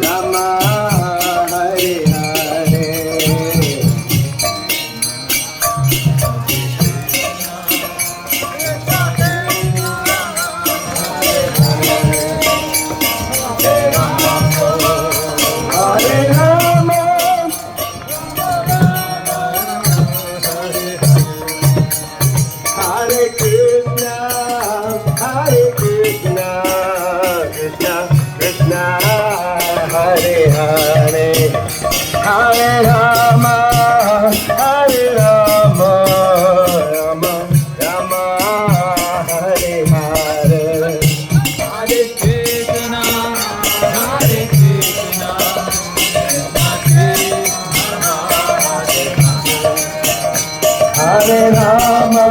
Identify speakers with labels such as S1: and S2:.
S1: Rama Hare Hare Hare Rama Hare Krishna Hare Krishna Krishna Krishna Hare Hare Hare Rama Hare Rama Rama Rama Hare Hare
S2: Hare Krishna, Hare Krishna, Krishna Krishna, Hare Hare.
S1: Hare Rama